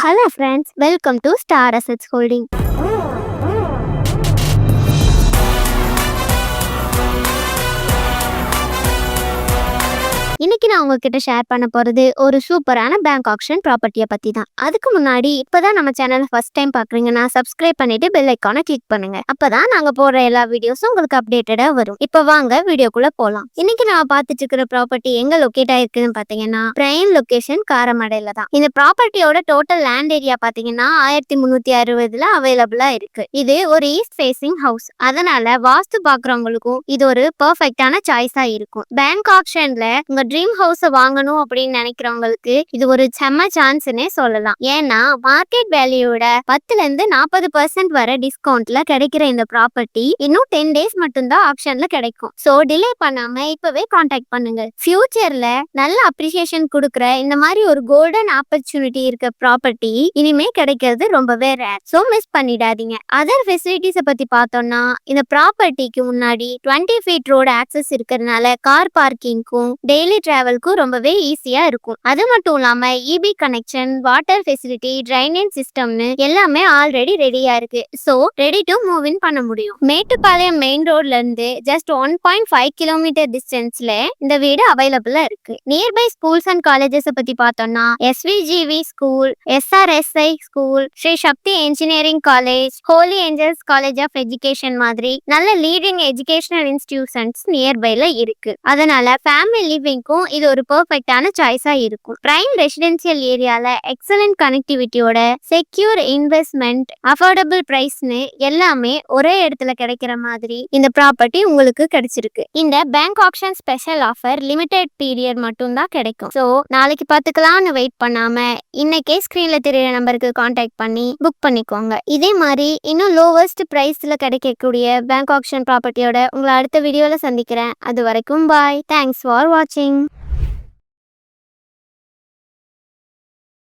Hello friends, welcome to Star Assets Holding. இன்னைக்கு நான் உங்ககிட்ட ஷேர் பண்ண போறது ஒரு சூப்பரான பேங்க் ஆக்ஷன் ப்ராப்பர்ட்டியை பத்தி தான். அதுக்கு முன்னாடி இப்பதான் நம்ம சேனலை ஃபர்ஸ்ட் டைம் பாக்குறீங்கன்னா சப்ஸ்கிரைப் பண்ணிட்டு பெல் ஐக்கானை கிளிக் பண்ணுங்க. அப்பதான் நாங்க போடுற எல்லா வீடியோஸும் உங்களுக்கு அப்டேட்டடா வரும். இப்ப வாங்க வீடியோக்குள்ள போலாம். இன்னைக்கு நான் பார்த்துட்டு இருக்கிற ப்ராப்பர்ட்டி எங்க லொகேட் ஆயிருக்குன்னு பாத்தீங்கன்னா பிரைம் லொகேஷன் காரமடையில தான். இந்த ப்ராப்பர்ட்டியோட டோட்டல் லேண்ட் ஏரியா பாத்தீங்கன்னா 1360 அவைலபிளா இருக்கு. இது ஒரு ஈஸ்ட் ஃபேசிங் ஹவுஸ், அதனால வாஸ்து பாக்குறவங்களுக்கும் இது ஒரு பெர்ஃபெக்டான சாய்ஸா இருக்கும். பேங்க் ஆக்ஷன்ல உங்க ட்ரீம் ஹவுஸ் வாங்கணும் அப்படின்னு நினைக்கிறவங்களுக்கு இது ஒரு செம்ம சான்ஸ்னே சொல்லலாம். ஏன்னா மார்க்கெட் வேல்யூட 10-40% வர டிஸ்கவுண்ட்ல கிடைக்கிற இந்த ப்ராப்பர்ட்டி இன்னும் 10 டேஸ் மட்டும்தான் ஆப்ஷன்ல கிடைக்கும். சோ டிலே பண்ணாம இப்பவே கான்டாக்ட் பண்ணுங்க. ஃபியூச்சர்ல நல்ல அப்ரிசியேஷன் கொடுக்குற இந்த மாதிரி ஒரு கோல்டன் ஆப்பர்ச்சுனிட்டி இருக்க ப்ராப்பர்ட்டி இனிமே கிடைக்கிறது ரொம்பவே ரேர். சோ மிஸ் பண்ணிடாதீங்க. அதர் ஃபெசிலிட்டிஸை பத்தி பார்த்தோம்னா இந்த ப்ராப்பர்ட்டிக்கு முன்னாடி 20 ஃபீட் ரோடு ஆக்சஸ் இருக்கிறதுனால கார் பார்க்கிங்க்கும் டெய்லி டிராவலுக்கும் ரொம்பவே ஈஸியா இருக்கும். அது மட்டும் இல்லாம EB connection, water facility, drainage சிஸ்டம்னு எல்லாமே ஆல்ரெடி ரெடியா இருக்கு. So ready to move in பண்ண முடியும். மேட்டுப்பாளையம் மெயின் ரோட்ல இருந்து ஜஸ்ட் 1.5 கிலோமீட்டர் டிஸ்டன்ஸ்ல இந்த வீடு அவைலபிளா இருக்கு. நியர்பை ஸ்கூல்ஸ் அண்ட் காலேஜஸ் பத்தி பார்த்தோம்னா SVGV school, SRSI school, Sri Sakthi engineering college, Holy Angels college of education மாதிரி நல்ல லீடிங் எஜுகேஷனல் இன்ஸ்டிடியூஷன்ஸ் நியர்பைல இருக்கு. அதனால ஃபேமிலி லிவிங் இது ஒரு பெர்ஃபெக்ட்டான சாய்ஸா இருக்கும். பிரைம் ரெசிடென்சியல் ஏரியால எக்ஸலென்ட் கனெக்டிவிட்டியோட செக்யூர் இன்வெஸ்ட்மெண்ட், அஃபோர்டபிள் பிரைஸ்னு எல்லாமே ஒரே இடத்துல கிடைக்கிற மாதிரி இந்த ப்ராப்பர்ட்டி உங்களுக்கு கிடைச்சிருக்கு. இந்த bank action special offer limited period மட்டும் தான் கிடைக்கும். சோ நாளைக்கு பார்த்துக்கலாம்னு வெயிட் பண்ணாம இன்னைக்கே ஸ்கிரீன்ல தெரியற நம்பருக்கு கான்டாக்ட் பண்ணி புக் பண்ணிக்கோங்க. இதே மாதிரி இன்னும் லோவஸ்ட் பிரைஸ்ல கிடைக்கக்கூடிய பேங்க் ஆக்ஷன் ப்ராப்பர்ட்டியோட உங்களை அடுத்த வீடியோல சந்திக்கிறேன். அது வரைக்கும் பாய். தேங்க்ஸ் ஃபார் வாட்சிங்.